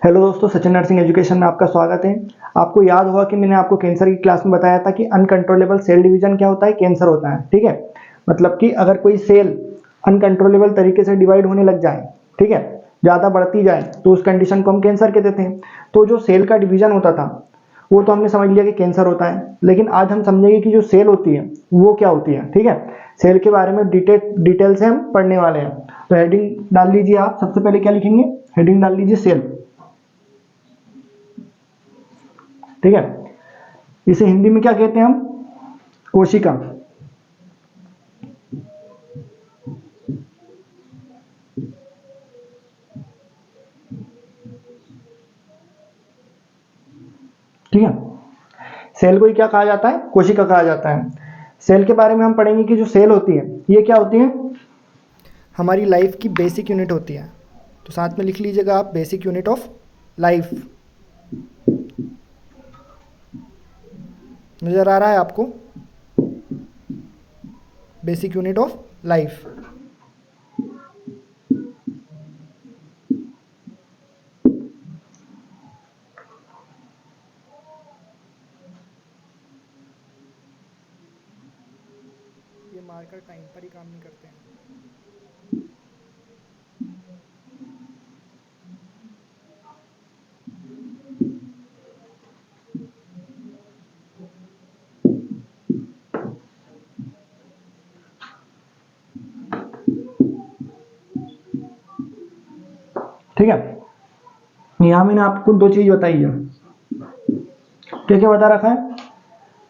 Hello दोस्तों, Sachin nursing education में आपका स्वागत है। आपको याद होगा कि मैंने आपको कैंसर की क्लास में बताया था कि अनकंट्रोलेबल सेल डिवीजन क्या होता है, कैंसर होता है। ठीक है, मतलब कि अगर कोई सेल अनकंट्रोलेबल तरीके से डिवाइड होने लग जाए, ठीक है, ज़्यादा बढ़ती जाए, तो उस कंडीशन को हम कैंसर कहते थे। तो जो सेल का डिवीजन होता था वो तो हमने समझ लिया कि कैंसर होता है, लेकिन आज हम समझेंगे कि जो सेल होती है वो क्या होती है। ठीक है, सेल के बारे में डिटेल से हम पढ़ने वाले हैं। तो हेडिंग डाल लीजिए। आप सबसे पहले क्या लिखेंगे, हेडिंग डाल लीजिए सेल। ठीक है, इसे हिंदी में क्या कहते हैं हम, कोशिका। ठीक है, सेल को ही क्या कहा जाता है, कोशिका कहा जाता है। सेल के बारे में हम पढ़ेंगे कि जो सेल होती है ये क्या होती है, हमारी लाइफ की बेसिक यूनिट होती है। तो साथ में लिख लीजिएगा आप, बेसिक यूनिट ऑफ लाइफ। नजर आ रहा है आपको, बेसिक यूनिट ऑफ लाइफ। ये मार्कर टाइम पर ही काम नहीं करते हैं। ठीक है, यहां मैंने आपको दो चीज बताई है। क्या क्या बता रखा है,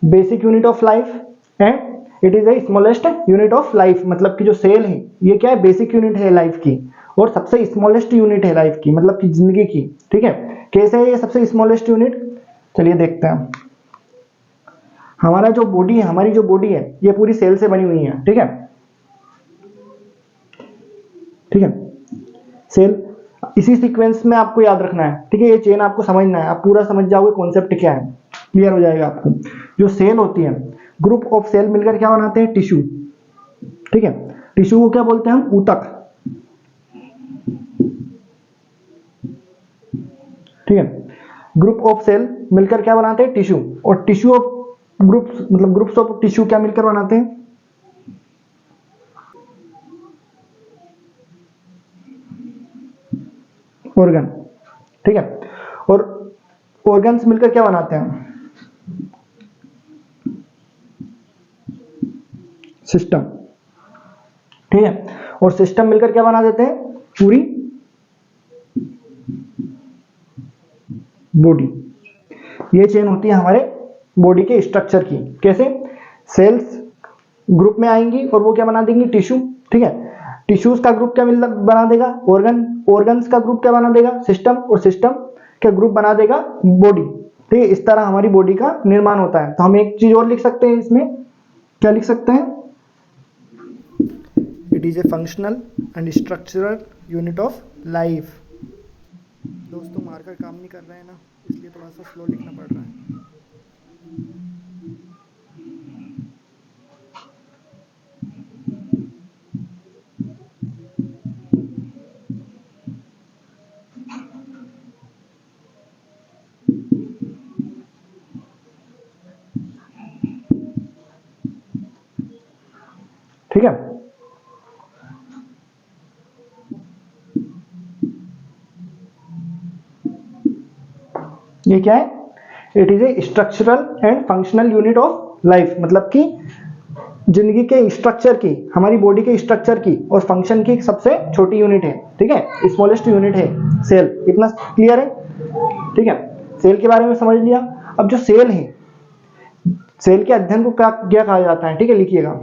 basic unit of life and it is A smallest unit of life. मतलब कि जो सेल है ये क्या है, बेसिक यूनिट है लाइफ की, और सबसे स्मॉलेस्ट यूनिट है लाइफ की, मतलब कि जिंदगी की। ठीक है, कैसे है ये सबसे स्मॉलेस्ट यूनिट, चलिए देखते हैं। हमारा जो बॉडी है, हमारी जो बॉडी है ये पूरी सेल से बनी हुई है। ठीक है, ठीक है, सेल इसी सीक्वेंस में आपको याद रखना है। ठीक है, ये चेन आपको समझना है, आप पूरा समझ जाओगे कॉन्सेप्ट क्या है, क्लियर हो जाएगा आपको। जो सेल होती है, ग्रुप ऑफ सेल मिलकर क्या बनाते हैं, टिश्यू। ठीक है, टिश्यू को क्या बोलते हैं हम, ऊतक। ठीक है, ग्रुप ऑफ सेल मिलकर क्या बनाते हैं, टिश्यू। और टिश्यू ऑफ ग्रुप्स, मतलब ग्रुप्स ऑफ टिश्यू क्या मिलकर बनाते हैं, ऑर्गन। ठीक है, और ऑर्गन्स मिलकर क्या बनाते हैं, सिस्टम। ठीक है, और सिस्टम मिलकर क्या बना देते हैं, पूरी बॉडी। ये चेन होती है हमारे बॉडी के स्ट्रक्चर की। कैसे, सेल्स ग्रुप में आएंगी और वो क्या बना देंगी, टिश्यू। ठीक है, टिश्यूज का ग्रुप क्या बना देगा, ऑर्गन। ऑर्गन्स का ग्रुप क्या बना देगा, सिस्टम। और सिस्टम का ग्रुप बना देगा बॉडी। ठीक है, इस तरह हमारी बॉडी का निर्माण होता है। तो हम एक चीज और लिख सकते हैं इसमें, क्या लिख सकते हैं, it is A functional and structural unit of life. दोस्तों मार्कर काम नहीं कर रहे हैं ना, इसलिए थोड़ा सा स्लो लिखना पड़ रहा है। ठीक है, ये क्या है, it is A structural and functional unit of life. मतलब कि जिंदगी के स्ट्रक्चर की, हमारी बॉडी के स्ट्रक्चर की और फंक्शन की सबसे छोटी यूनिट है। ठीक है, स्मॉलेस्ट यूनिट है सेल। इतना क्लियर है। ठीक है, सेल के बारे में समझ लिया। अब जो सेल है, सेल के अध्ययन को क्या कहा जाता है। ठीक है, लिखिएगा,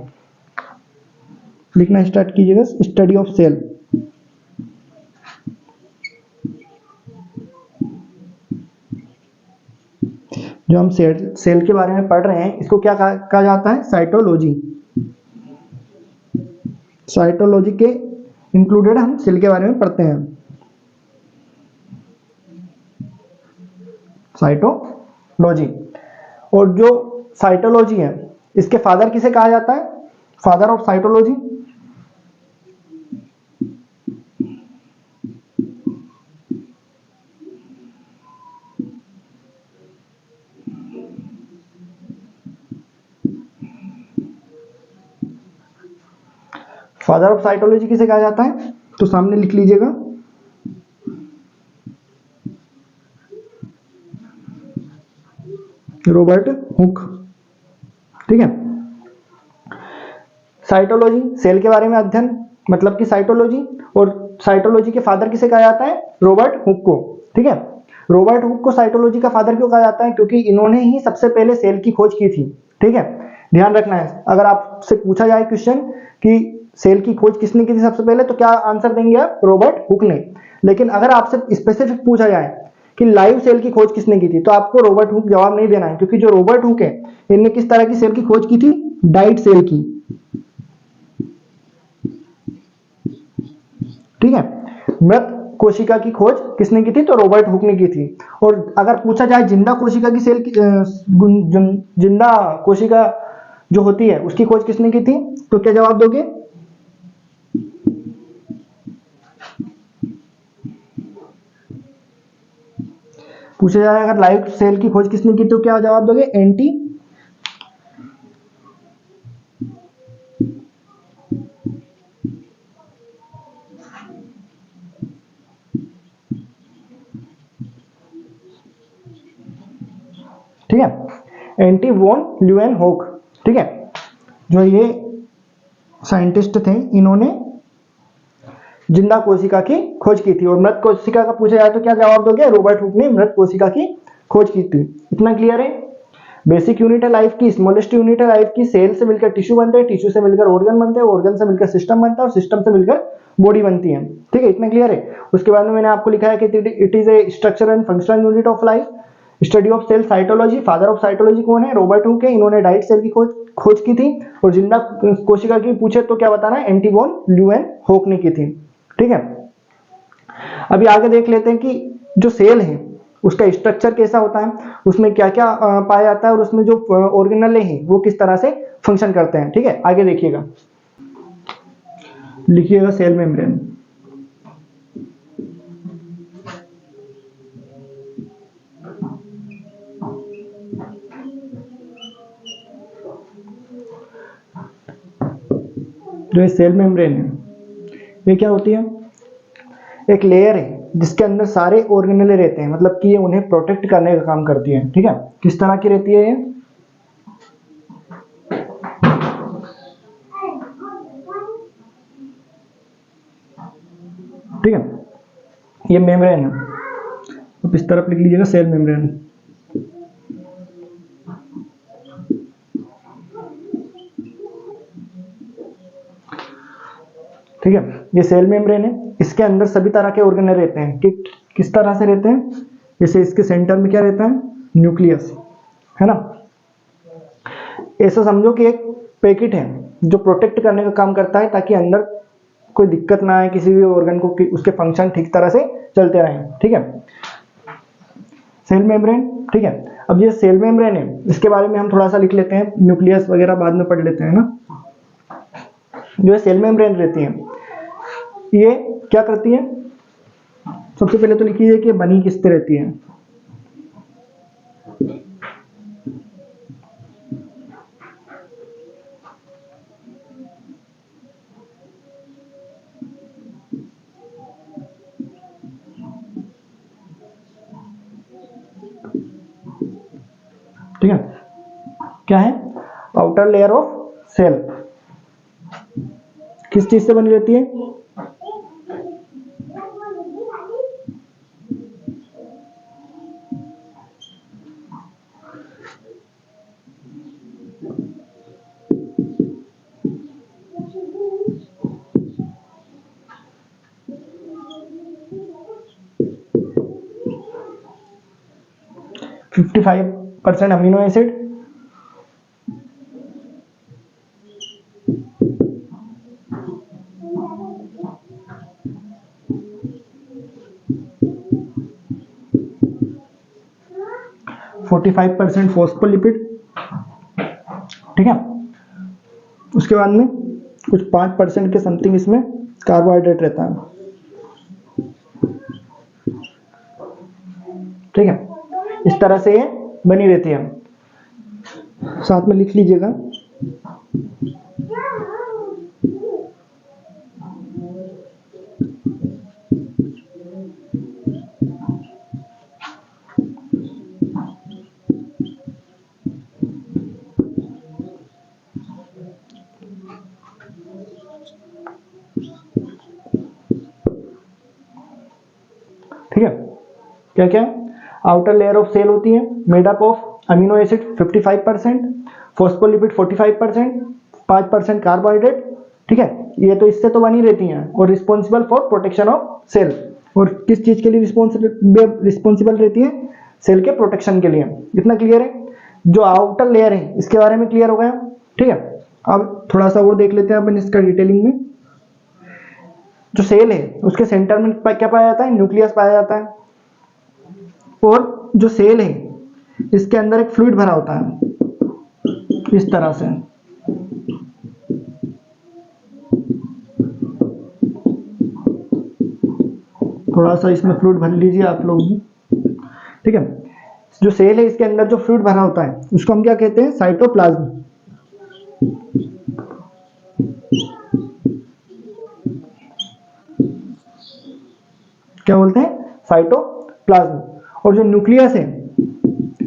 लिखना स्टार्ट कीजिएगा, स्टडी ऑफ सेल। जो हम सेल के बारे में पढ़ रहे हैं इसको क्या कहा जाता है, साइटोलॉजी। साइटोलॉजी के इंक्लूडेड हम सेल के बारे में पढ़ते हैं, साइटोलॉजी। और जो साइटोलॉजी है इसके फादर किसे कहा जाता है, father of cytology, father of cytology किसे कहा जाता है, तो सामने लिख लीजिएगा, रॉबर्ट हुक। ठीक है। साइटोलॉजी सेल के बारे में अध्ययन, मतलब कि साइटोलॉजी, और साइटोलॉजी के फादर किसे कहा जाता है, रॉबर्ट हुक को। ठीक है। रॉबर्ट हुक को साइटोलॉजी का फादर क्यों कहा जाता है, क्योंकि इन्होंने ही सबसे पहले सेल की खोज की थी। ठीक है, ध्यान रखना है, अगर आपसे पूछा जाए क्वेश्चन कि सेल की खोज किसने की थी सबसे पहले, तो क्या आंसर देंगे आप, रॉबर्ट हुक ने। लेकिन अगर आपसे स्पेसिफिक पूछा जाए कि लाइव सेल की खोज किसने की थी, तो आपको रॉबर्ट हुक जवाब नहीं देना है, क्योंकि जो रॉबर्ट हुक है इनने किस तरह की सेल की खोज की थी, डाइट सेल की। ठीक है, मृत कोशिका की खोज किसने की थी, तो रॉबर्ट हुक ने की थी। और अगर पूछा जाए जिंदा कोशिका की सेल की जिंदा कोशिका जो होती है उसकी खोज किसने की थी, तो क्या जवाब दोगे, पूछा जाए अगर लाइव सेल की खोज किसने की तो क्या जवाब दोगे, एंटी ठीक है, एंटी वॉन ल्यूएनहोक। ठीक है, जो ये साइंटिस्ट थे इन्होंने जिंदा कोशिका की खोज की थी। और मृत कोशिका का पूछा जाए तो क्या जवाब दोगे, रॉबर्ट हुक ने मृत कोशिका की खोज की थी। इतना क्लियर है। बेसिक यूनिट है लाइफ की, स्मॉलेस्ट यूनिट है लाइफ की, सेल से मिलकर टिश्यू बनते हैं, टिश्यू से मिलकर ऑर्गन बनते हैं, ऑर्गन से मिलकर सिस्टम बनता है, और सिस्टम से मिलकर बॉडी बनती है। ठीक है, इतना क्लियर है। उसके बाद में मैंने आपको लिखा है कि it is a structure and functional unit of life, study of cell cytology. Father of cytology कौन है, रॉबर्ट हुक है, इन्होंने डाइट सेल की खोज की थी। और जिंदा कोशिका की पूछे तो क्या बताना है, एंटी वॉन ल्यूएनहोक ने की थी। ठीक है, अभी आगे देख लेते हैं कि जो सेल है उसका स्ट्रक्चर कैसा होता है, उसमें क्या क्या पाया जाता है, और उसमें जो ऑर्गेनेल हैं वो किस तरह से फंक्शन करते हैं। ठीक है, आगे देखिएगा, लिखिएगा सेल मेम्ब्रेन। जो सेल मेम्ब्रेन है ये क्या होती है, एक लेयर है जिसके अंदर सारे ऑर्गेनेले रहते हैं, मतलब कि ये उन्हें प्रोटेक्ट करने का काम करती है। ठीक है, किस तरह की रहती है ये, ठीक है, ये मेम्ब्रेन है, अब इस तरफ लिख लीजिएगा सेल मेम्ब्रेन। ठीक है, ये सेल मेम्ब्रेन है, इसके अंदर सभी तरह के ऑर्गेनेल रहते हैं। कि किस तरह से रहते हैं, जैसे इसके सेंटर में क्या रहता है, न्यूक्लियस है ना। ऐसा समझो कि एक पैकेट है जो प्रोटेक्ट करने का काम करता है, ताकि अंदर कोई दिक्कत ना आए किसी भी ऑर्गन को, कि उसके फंक्शन ठीक तरह से चलते रहें। ठीक है, सेल मेम्ब्रेन। ठीक है, अब ये सेल मेम्ब्रेन है, इसके बारे में हम थोड़ा सा लिख लेते हैं, न्यूक्लियस वगैरह बाद में पढ़ लेते हैं ना। जो सेल मेम्ब्रेन रहती है ये क्या करती है, सबसे पहले तो लिखिए कि बनी किससे रहती है। ठीक है, क्या है, आउटर लेयर ऑफ सेल किस चीज से बनी रहती है, फिफ्टी 55% अमीनो एसिड, 45% फॉस्फोलिपिड। ठीक है, उसके बाद में कुछ 5% के समथिंग इसमें कार्बोहाइड्रेट रहता है। ठीक है, इस तरह से ये बनी रहती है। साथ में लिख लीजिएगा क्या क्या है? आउटर लेयर ऑफ सेल होती है made up of amino acid 55%, phospholipid 45%, 5% carbohydrate, ठीक है। ये तो इससे तो बनी रहती हैं और responsible for protection of cell. और किस चीज के लिए रिस्पॉन्सिबल रहती है? सेल के प्रोटेक्शन के लिए। इतना क्लियर है? जो आउटर लेयर है इसके बारे में क्लियर हो गया, ठीक है। अब थोड़ा सा और देख लेते हैं अपन इसका डिटेलिंग में। जो सेल है उसके सेंटर में क्या पाया जाता है? न्यूक्लियस पाया जाता है। और जो सेल है इसके अंदर एक फ्लूइड भरा होता है इस तरह से, थोड़ा सा इसमें फ्लूइड भर लीजिए आप लोग भी, ठीक है। जो सेल है इसके अंदर जो फ्लूइड भरा होता है उसको हम क्या कहते हैं? साइटोप्लाज्म। क्या बोलते हैं? साइटोप्लाज्म। और जो न्यूक्लियस है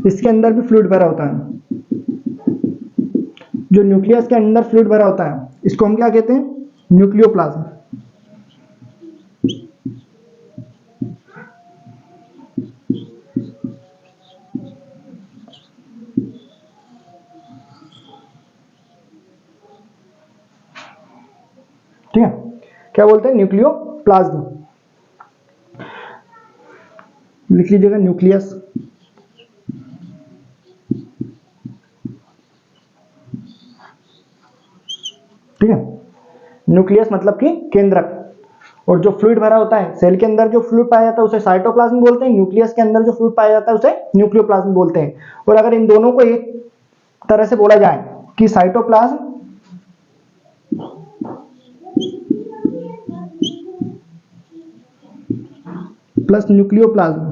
इसके अंदर भी फ्लूइड भरा होता है। जो न्यूक्लियस के अंदर फ्लूइड भरा होता है इसको हम क्या कहते हैं? न्यूक्लियोप्लाज्म। ठीक है, क्या बोलते हैं? न्यूक्लियोप्लाज्म। लिख लीजिएगा न्यूक्लियस। ठीक है, न्यूक्लियस मतलब कि केंद्रक। और जो फ्लूइड भरा होता है सेल के अंदर, जो फ्लूइड पाया जाता है उसे साइटोप्लाज्म बोलते हैं। न्यूक्लियस के अंदर जो फ्लूइड पाया जाता है उसे न्यूक्लियोप्लाज्म बोलते हैं। और अगर इन दोनों को एक तरह से बोला जाए कि साइटोप्लाज्म प्लस न्यूक्लियोप्लाज्म,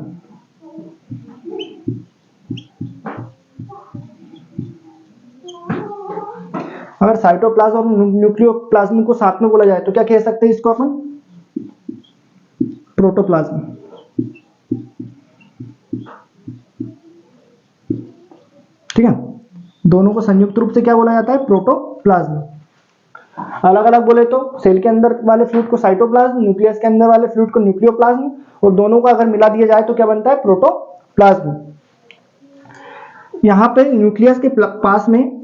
अगर साइटोप्लाज्म और न्यूक्लियोप्लाज्म को साथ में बोला जाए तो क्या कह सकते हैं इसको अपन? प्रोटोप्लाज्म। ठीक है, दोनों को संयुक्त रूप से क्या बोला जाता है? प्रोटोप्लाज्म। अलग अलग बोले तो सेल के अंदर वाले फ्लूइड को साइटोप्लाज्म, न्यूक्लियस के अंदर वाले फ्लूइड को न्यूक्लियोप्लाज्म, और दोनों को अगर मिला दिया जाए तो क्या बनता है? प्रोटोप्लाज्म। यहां पे न्यूक्लियस के पास में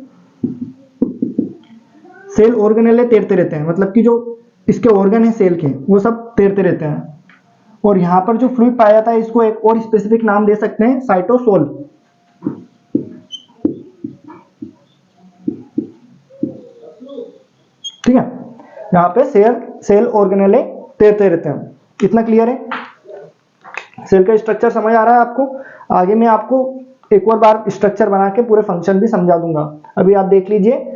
सेल ऑर्गेनेले तैरते रहते हैं, मतलब कि जो इसके ऑर्गन है सेल के वो सब तैरते रहते हैं। और यहां पर जो फ्लूइड पाया जाता है इसको एक और स्पेसिफिक नाम दे सकते हैं, साइटोसोल। ठीक है, यहाँ पे सेल ऑर्गेनेले तैरते रहते हैं। इतना क्लियर है? सेल का स्ट्रक्चर समझ आ रहा है आपको? आगे मैं आपको एक और बार स्ट्रक्चर बना के पूरे फंक्शन भी समझा दूंगा। अभी आप देख लीजिए,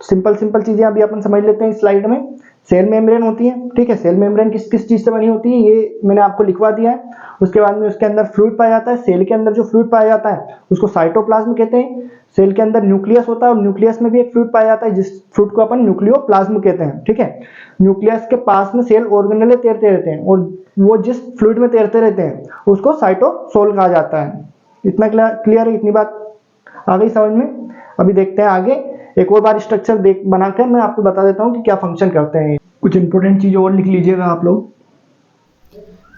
सिंपल सिंपल चीजें अभी अपन समझ लेते हैं। स्लाइड में सेल मेम्ब्रेन होती है, ठीक है। सेल मेम्ब्रेन किस किस चीज से बनी होती है ये मैंने आपको लिखवा दिया है। उसके बाद में उसके अंदर फ्लूइड पाया जाता है। सेल के अंदर जो फ्लूइड पाया जाता है उसको साइटोप्लाज्म कहते हैं। सेल के अंदर न्यूक्लियस होता है और न्यूक्लियस में भी एक फ्लूइड पाया जाता है जिस फ्लूइड को अपन न्यूक्लियोप्लाज्म कहते हैं। ठीक है, न्यूक्लियस के पास में सेल ऑर्गेनेले तैरते रहते हैं और वो जिस फ्लूइड में तैरते रहते हैं उसको साइटोसोल कहा जाता है। इतना क्लियर है? इतनी बात आ गई समझ में? अभी देखते हैं आगे। एक और बार स्ट्रक्चर बनाकर मैं आपको बता देता हूँ कि क्या फंक्शन करते हैं। कुछ इंपॉर्टेंट चीज और लिख लीजिएगा आप लोग।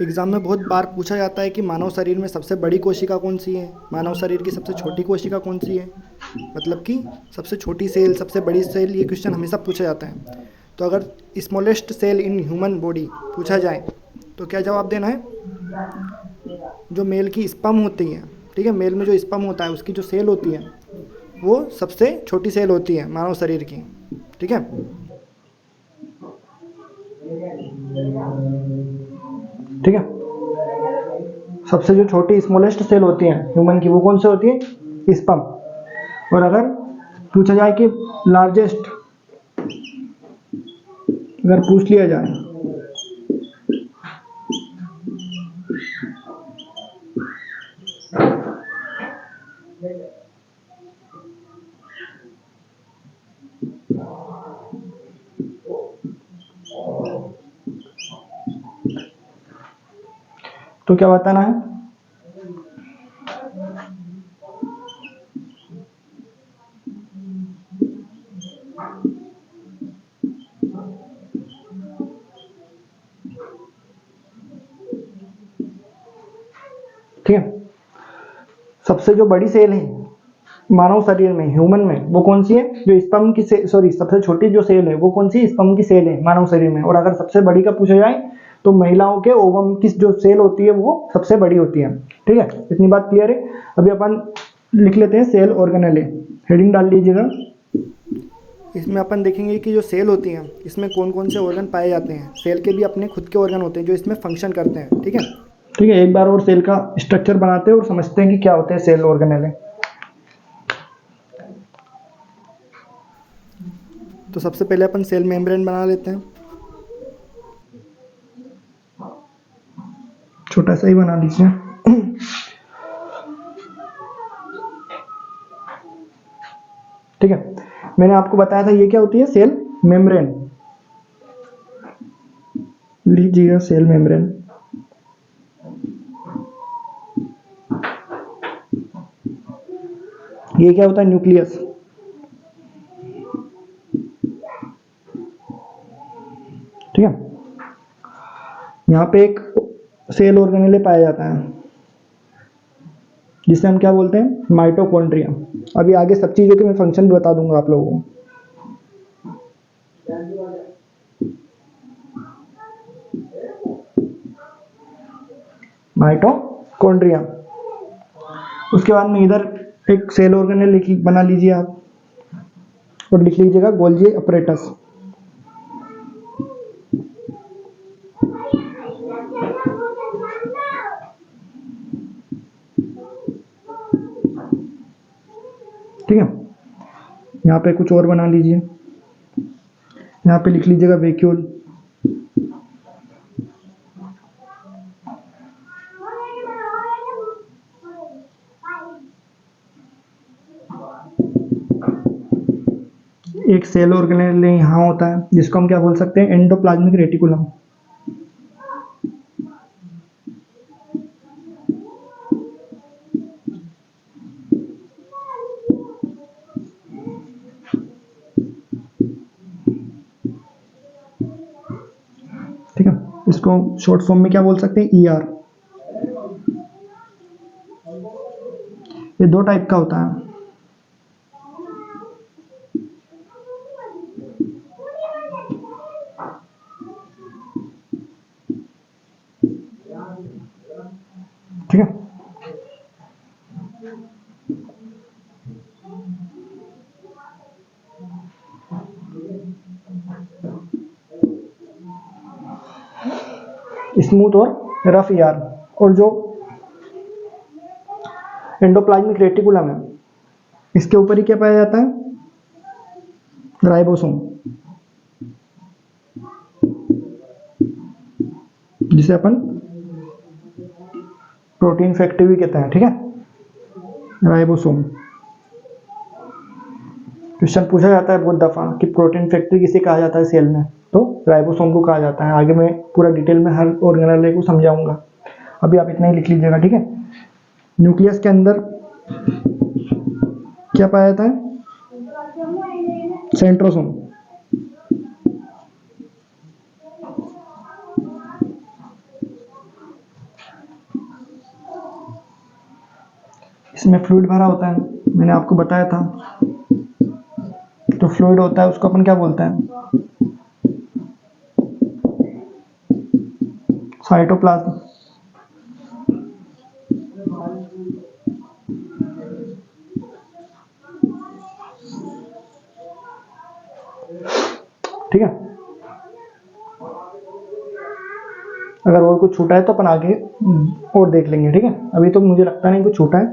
एग्जाम में बहुत बार पूछा जाता है कि मानव शरीर में सबसे बड़ी कोशिका कौन सी है, मानव शरीर की सबसे छोटी कोशिका कौन सी है, मतलब कि सबसे छोटी सेल, सबसे बड़ी सेल। ये क्वेश्चन हमेशा पूछा जाता है। तो अगर smallest cell in human body पूछा जाए तो क्या जवाब देना है? जो मेल की स्पर्म होती है, ठीक है, मेल में जो स्पर्म होता है उसकी जो सेल होती है वो सबसे छोटी सेल होती है मानव शरीर की। ठीक है, ठीक है। सबसे जो छोटी स्मॉलेस्ट सेल होती है ह्यूमन की वो कौन सी होती है? स्पर्म। और अगर पूछा जाए कि लार्जेस्ट, अगर पूछ लिया जाए तो क्या बताना है? ठीक है। सबसे जो बड़ी सेल है मानव शरीर में, ह्यूमन में, वो कौन सी है? जो स्पर्म की सबसे छोटी जो सेल है वो कौन सी? स्पर्म की सेल है मानव शरीर में। और अगर सबसे बड़ी का पूछा जाए तो महिलाओं के ओवम की जो सेल होती है वो सबसे बड़ी होती है। ठीक है, इतनी बात क्लियर है। अभी अपन लिख लेते हैं सेल ऑर्गेनेले, हेडिंग डाल लीजिएगा। इसमें अपन देखेंगे कि जो सेल होती हैं इसमें कौन कौन से ऑर्गन पाए जाते हैं। सेल के भी अपने खुद के ऑर्गन होते हैं जो इसमें फंक्शन करते हैं। ठीक है, ठीक है, एक बार और सेल का स्ट्रक्चर बनाते हैं और समझते हैं कि क्या होते हैं सेल ऑर्गेनेले। तो सबसे पहले अपन सेल मेम्ब्रेन बना लेते हैं, छोटा सा ही बना लीजिए। ठीक है, मैंने आपको बताया था ये क्या होती है? Cell membrane. लीजिएगा सेल मेम्ब्रेन। ये क्या होता है? न्यूक्लियस। ठीक है, यहाँ पे एक सेल ऑर्गेनेले पाया जाता है जिसे हम क्या बोलते हैं? माइटोकॉन्ड्रिया। अभी आगे सब चीजों के मैं फंक्शन भी बता दूंगा आप लोगों को। माइटोकॉन्ड्रिया। उसके बाद में इधर एक सेल ऑर्गेनेल बना लीजिए आप और लिख लीजिएगा गोल्जी अपरेटस। ठीक है, यहाँ पे कुछ और बना लीजिए। यहाँ पे लिख लीजिएगा वैक्यूल। एक सेल ऑर्गेनेल यहाँ होता है जिसको हम क्या बोल सकते हैं? Endoplasmic reticulum. ठीक है, इसको शॉर्ट फॉर्म में क्या बोल सकते हैं? ER। ये दो टाइप का होता है। ठीक है, स्मूथ और रफ ER। और जो एंडोप्लाज्मिक रेटिकुलम है इसके ऊपर ही क्या पाया जाता है? राइबोसोम, जिसे अपन प्रोटीन फैक्ट्री भी कहते हैं। ठीक है, राइबोसोम। क्वेश्चन पूछा जाता है बहुत दफा कि प्रोटीन फैक्ट्री किसे कहा जाता है सेल में, तो राइबोसोम को कहा जाता है। आगे मैं पूरा डिटेल में हर ऑर्गेनेल को समझाऊंगा, अभी आप इतना ही लिख लीजिएगा। ठीक है, न्यूक्लियस के अंदर क्या पाया जाता है? सेंट्रोसोम। इसमें फ्लूइड भरा होता है, मैंने आपको बताया था। तो फ्लूइड होता है उसको अपन क्या बोलते हैं? साइटोप्लाज्म। ठीक है, अगर और कुछ छूटा है तो अपन आगे और देख लेंगे। ठीक है, अभी तो मुझे लगता नहीं कुछ छूटा है,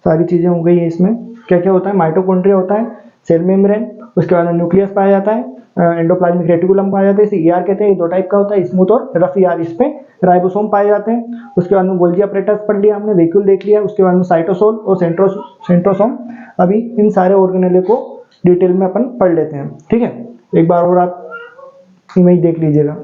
सारी चीजें हो गई है। इसमें क्या क्या होता है? माइटोकॉन्ड्रिया होता है, सेल मेम्ब्रेन, उसके बाद में न्यूक्लियस पाया जाता है, एंडोप्लाज्मिक रेटिकुलम पाया जाता है, इसे ER कहते हैं। ये दो टाइप का होता है, स्मूथ और रफ ER। इस पे राइबोसोम पाए जाते हैं। उसके बाद में गोल्जी अपरेटस पढ़ लिया हमने, वैक्यूल देख लिया, उसके बाद में साइटोसोल और सेंट्रोसोम। अभी इन सारे ऑर्गेनेले को डिटेल में अपन पढ़ लेते हैं। ठीक है, एक बार और आप इमेज देख लीजिएगा।